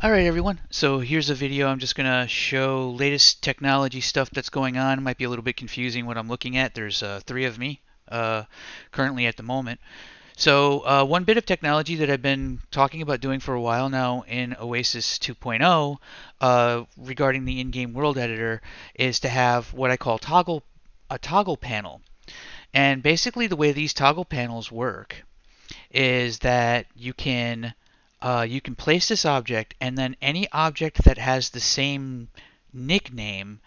Alright everyone, so here's a video. I'm just going to show latest technology stuff that's going on. It might be a little bit confusing what I'm looking at. There's three of me uh, currently at the moment. So one bit of technology that I've been talking about doing for a while now in Oasis 2.0 regarding the in-game world editor is to have what I call a toggle panel. And basically the way these toggle panels work is that you can place this object, and then any object that has the same nickname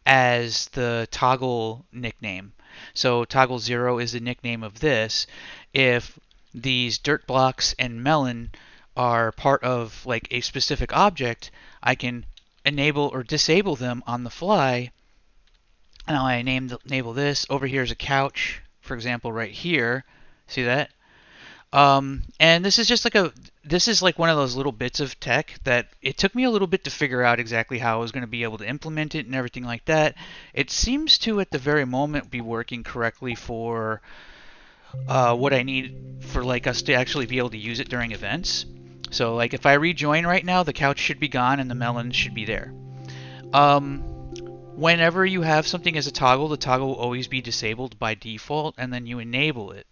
as the toggle nickname. So toggle 0 is the nickname of this. If these dirt blocks and melon are part of like a specific object, I can enable or disable them on the fly. Now I enable this. Over here is a couch, for example, right here. See that? And this is just like this is like one of those little bits of tech that it took me a little bit to figure out exactly how I was going to be able to implement it and everything like that. It seems to, at the very moment, be working correctly for what I need for like us to actually be able to use it during events. So like if I rejoin right now, the couch should be gone and the melon should be there. Um, Whenever you have something as a toggle, the toggle will always be disabled by default, and then you enable it.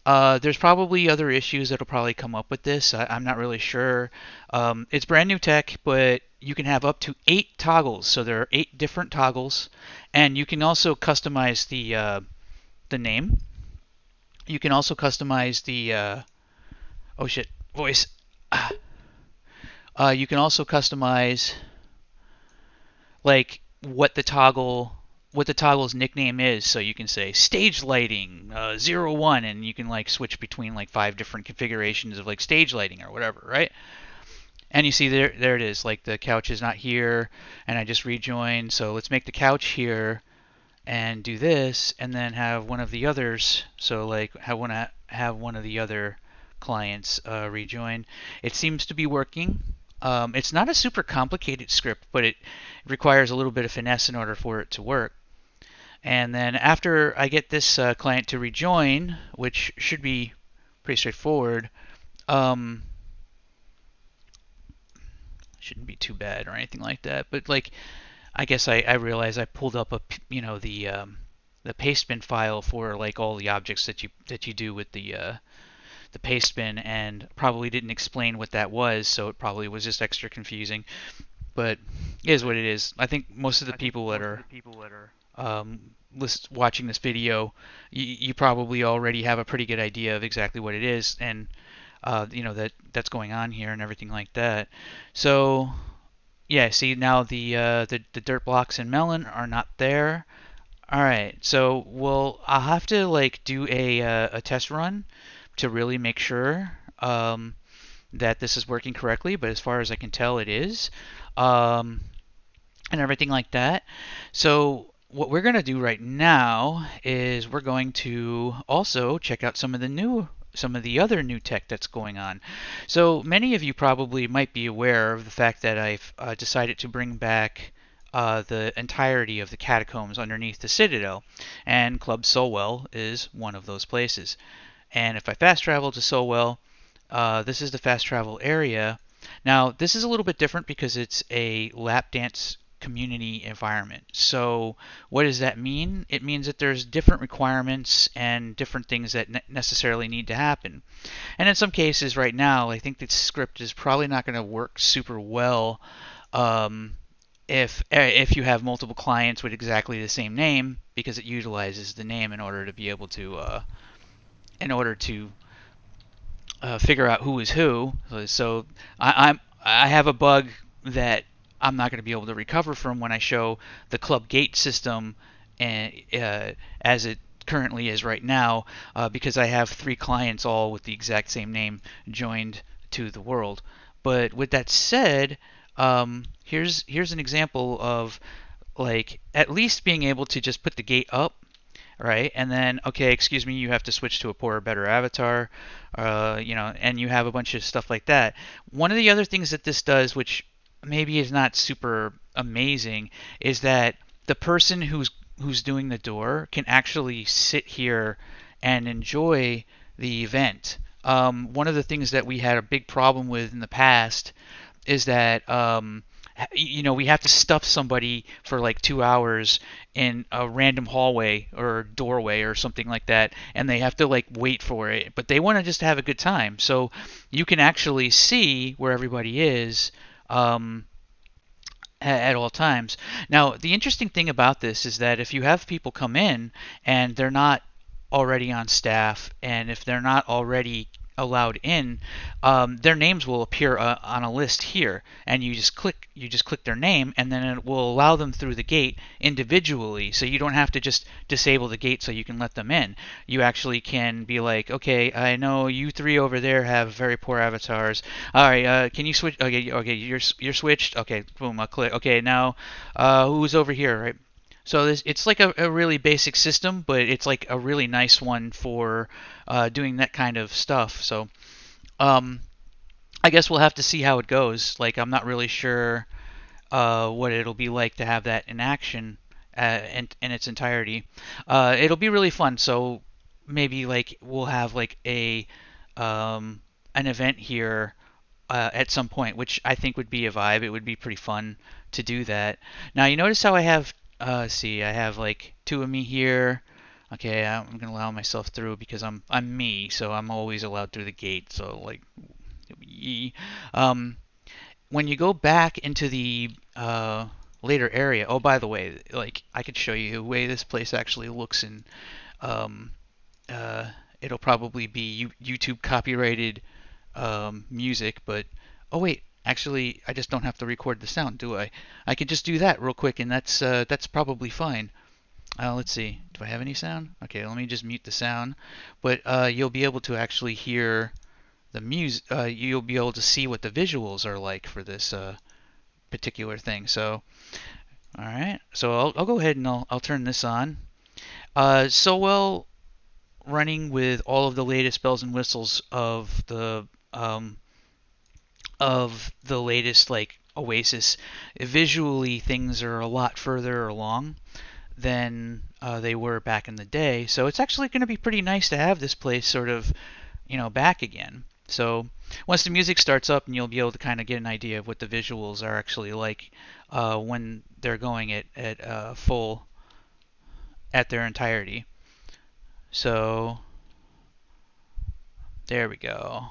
There's probably other issues that'll probably come up with this. I'm not really sure. It's brand new tech, but you can have up to 8 toggles. So there are 8 different toggles, and you can also customize the name. You can also customize the oh shit, voice. You can also customize like what the toggle's nickname is. So you can say stage lighting 01, and you can like switch between like 5 different configurations of like stage lighting or whatever, right? And you see there it is. Like the couch is not here, and I just rejoined. So let's make the couch here and do this, and then have one of the others. So like I want to have one of the other clients rejoin. It seems to be working. It's not a super complicated script, but it requires a little bit of finesse in order for it to work. And then after I get this client to rejoin, which should be pretty straightforward, um, shouldn't be too bad or anything like that. But like, I guess I realized I pulled up the pastebin file for like all the objects that you do with the pastebin, and probably didn't explain what that was, so it probably was just extra confusing. But it is what it is. I think most of the people that are um, watching this video, you probably already have a pretty good idea of exactly what it is, and that's going on here and everything like that. So yeah, see now the dirt blocks and melon are not there. All right, so I'll have to like do a test run to really make sure that this is working correctly. But as far as I can tell, it is. Um, and everything like that. So what we're going to do right now is we're going to also check out some of the other new tech that's going on. So many of you probably might be aware of the fact that I've decided to bring back the entirety of the catacombs underneath the Citadel, and Club Solwell is one of those places. And if I fast travel to Solwell, this is the fast travel area. Now, this is a little bit different because it's a lap dance community environment. So what does that mean? It means that there's different requirements and different things that necessarily need to happen. And in some cases right now, I think this script is probably not going to work super well if you have multiple clients with exactly the same name, because it utilizes the name in order to be able to figure out who is who. So I have a bug that I'm not going to be able to recover from when I show the club gate system and as it currently is right now, because I have 3 clients all with the exact same name joined to the world. But with that said, here's an example of like at least being able to just put the gate up, right? And then, okay, excuse me, you have to switch to a poorer, better avatar, and you have a bunch of stuff like that. One of the other things that this does, which maybe is not super amazing, is that the person who's doing the door can actually sit here and enjoy the event. One of the things that we had a big problem with in the past is that we have to stuff somebody for like 2 hours in a random hallway or doorway or something like that, and they have to like wait for it, but they want to just have a good time. So you can actually see where everybody is. Um, at all times. Now, the interesting thing about this is that if you have people come in and they're not already on staff, and if they're not already allowed in, their names will appear on a list here, and you just click their name, and then it will allow them through the gate individually. So you don't have to just disable the gate so you can let them in. You actually can be like, okay, I know you three over there have very poor avatars. All right, can you switch? Okay, okay, you're switched. Okay, boom, I'll click. Okay, now who's over here, right? So it's like a really basic system, but it's like a really nice one for doing that kind of stuff. So um, I guess we'll have to see how it goes. Like I'm not really sure what it'll be like to have that in action in its entirety. It'll be really fun. So maybe like we'll have like a an event here at some point, which I think would be a vibe. It would be pretty fun to do that. Now you notice how I have, see, I have like two of me here. Okay, I'm gonna allow myself through because I'm me, so I'm always allowed through the gate. So like, um, when you go back into the later area. Oh, by the way, like I could show you the way this place actually looks in um, uh, it'll probably be YouTube copyrighted music, but oh wait, actually I just don't have to record the sound, do I? I can just do that real quick, and that's probably fine. Let's see, do I have any sound? Okay, let me just mute the sound, but you'll be able to actually hear the music. You'll be able to see what the visuals are like for this particular thing. So, all right, so I'll go ahead and I'll turn this on. So well, running with all of the latest bells and whistles um, of the latest like Oasis, visually things are a lot further along than they were back in the day. So it's actually going to be pretty nice to have this place sort of, back again. So once the music starts up, and you'll be able to kind of get an idea of what the visuals are actually like when they're going at full at their entirety. So there we go.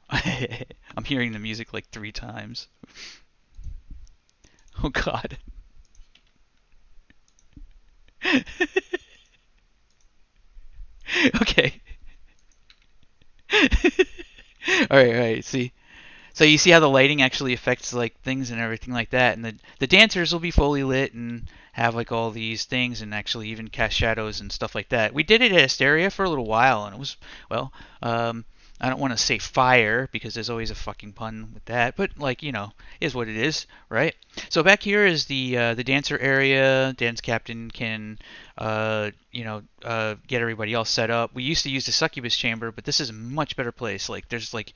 I'm hearing the music like 3 times. Oh God. Okay. All right, all right. See, so you see how the lighting actually affects like things and everything like that, and the dancers will be fully lit and have like all these things and actually even cast shadows and stuff like that. We did it at Asteria for a little while, and it was well. I don't want to say fire because there's always a fucking pun with that, but like is what it is, right? So back here is the dancer area. Dance captain can get everybody else set up. We used to use the succubus chamber, but this is a much better place. Like there's like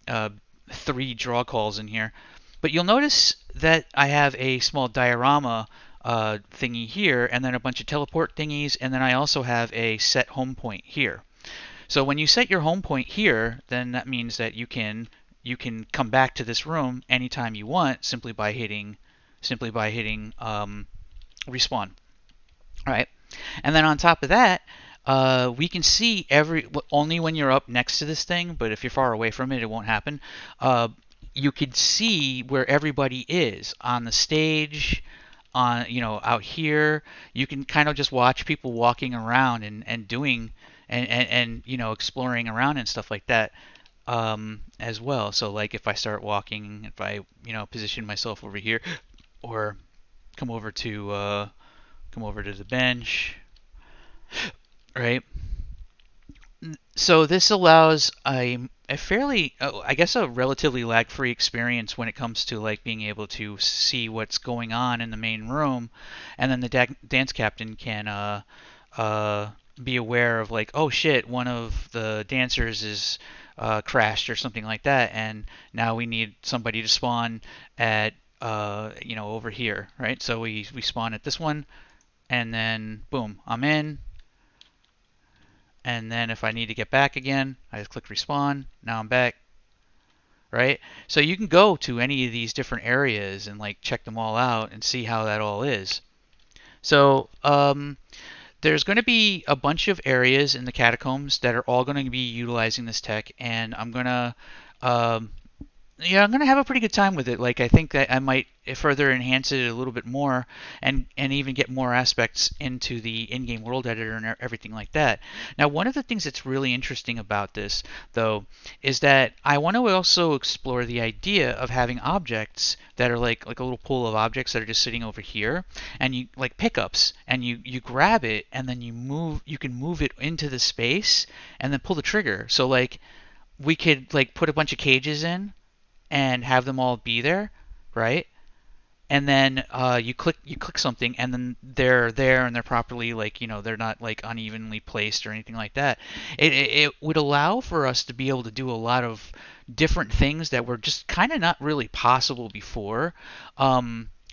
uh, 3 draw calls in here. But you'll notice that I have a small diorama thingy here, and then a bunch of teleport thingies, and then I also have a set home point here. So when you set your home point here, then that means that you can come back to this room anytime you want simply by hitting respawn. All right, and then on top of that, we can see only when you're up next to this thing, but if you're far away from it, it won't happen. You could see where everybody is on the stage, on out here. You can kind of just watch people walking around and doing and exploring around and stuff like that as well. So like if I start walking, if I position myself over here, or come over to the bench, right? So this allows a fairly, I guess, a relatively lag-free experience when it comes to like being able to see what's going on in the main room, and then the dance captain can be aware of like, oh shit, one of the dancers is crashed or something like that, and now we need somebody to spawn at over here, right? So we spawn at this one, and then boom, I'm in, and then if I need to get back again, I just click respawn. Now I'm back, right? So you can go to any of these different areas and like check them all out and see how that all is. So there's going to be a bunch of areas in the catacombs that are all going to be utilizing this tech, and um, I'm gonna have a pretty good time with it. Like I think that I might further enhance it a little bit more, and even get more aspects into the in-game world editor and everything like that. Now, one of the things that's really interesting about this, though, is that I want to also explore the idea of having objects that are like a little pool of objects that are just sitting over here, and you like pickups, and you grab it, and then you can move it into the space, and then pull the trigger. So like we could like put a bunch of cages in and have them all be there, right? And then you click something, and then they're there and they're properly like they're not like unevenly placed or anything like that. It would allow for us to be able to do a lot of different things that were just kind of not really possible before.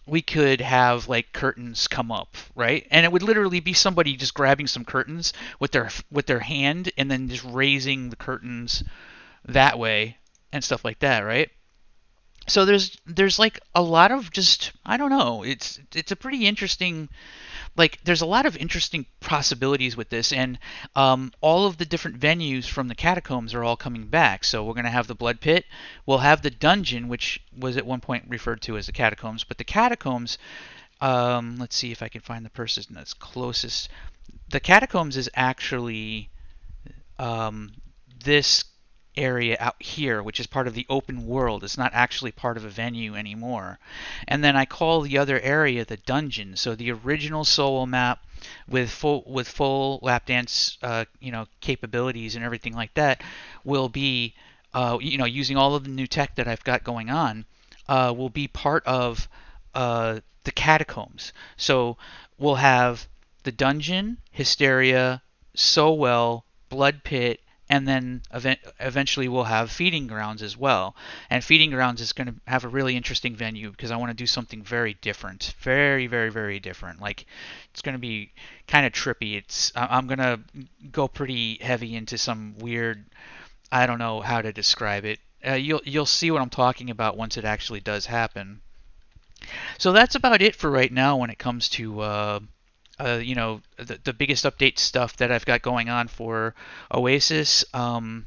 We could have like curtains come up, right? And it would literally be somebody just grabbing some curtains with their hand and then just raising the curtains that way and stuff like that, right? So there's like a lot of just I don't know. It's a pretty interesting like there's a lot of interesting possibilities with this, and all of the different venues from the catacombs are all coming back. So we're gonna have the blood pit, we'll have the dungeon, which was at one point referred to as the catacombs, but the catacombs. Let's see if I can find the person that's closest. The catacombs is actually um, this area out here, which is part of the open world. It's not actually part of a venue anymore. And then I call the other area the dungeon. So the original solo map with full lap dance capabilities and everything like that will be using all of the new tech that I've got going on will be part of the catacombs. So we'll have the dungeon, Hysteria, So Well, Blood Pit, and then eventually we'll have Feeding Grounds as well. And Feeding Grounds is going to have a really interesting venue because I want to do something very different, very, very, very different. Like it's going to be kind of trippy. I'm going to go pretty heavy into some weird. I don't know how to describe it. You'll see what I'm talking about once it actually does happen. So that's about it for right now when it comes to the biggest update stuff that I've got going on for Oasis. I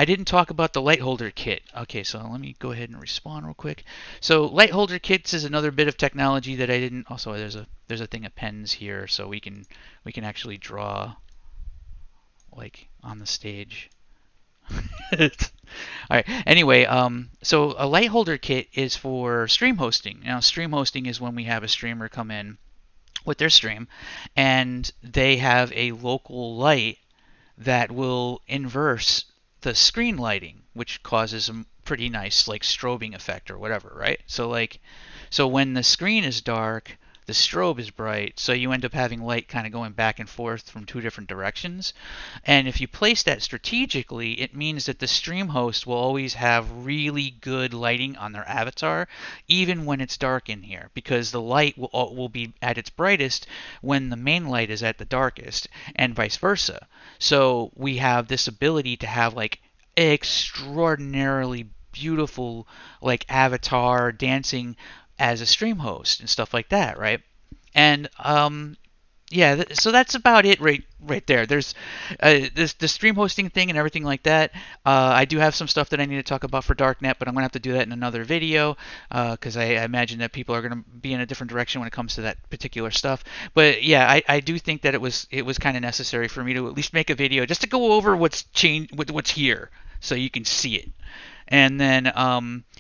didn't talk about the light holder kit. Okay, so let me go ahead and respond real quick. So light holder kits is another bit of technology that I didn't. Also, there's a thing of pens here, so we can actually draw like on the stage. All right. Anyway, so a light holder kit is for stream hosting. Now, stream hosting is when we have a streamer come in with their stream, and they have a local light that will inverse the screen lighting, which causes a pretty nice like strobing effect or whatever, right? So when the screen is dark, the strobe is bright, so you end up having light kind of going back and forth from two different directions. And if you place that strategically, it means that the stream host will always have really good lighting on their avatar, even when it's dark in here, because the light will be at its brightest when the main light is at the darkest, and vice versa. So we have this ability to have like extraordinarily beautiful like avatar dancing as a stream host and stuff like that, right? And yeah, so that's about it right there. There's this the stream hosting thing and everything like that. I do have some stuff that I need to talk about for Darknet, but I'm gonna have to do that in another video because I imagine that people are gonna be in a different direction when it comes to that particular stuff. But yeah, I do think that it was kind of necessary for me to at least make a video just to go over what's changed, what's here, so you can see it. And then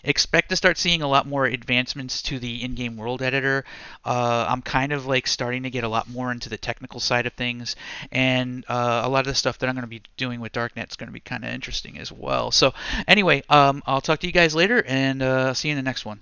expect to start seeing a lot more advancements to the in-game world editor. I'm kind of like starting to get a lot more into the technical side of things, and a lot of the stuff that I'm going to be doing with Darknet is going to be kind of interesting as well. So anyway, I'll talk to you guys later, and see you in the next one.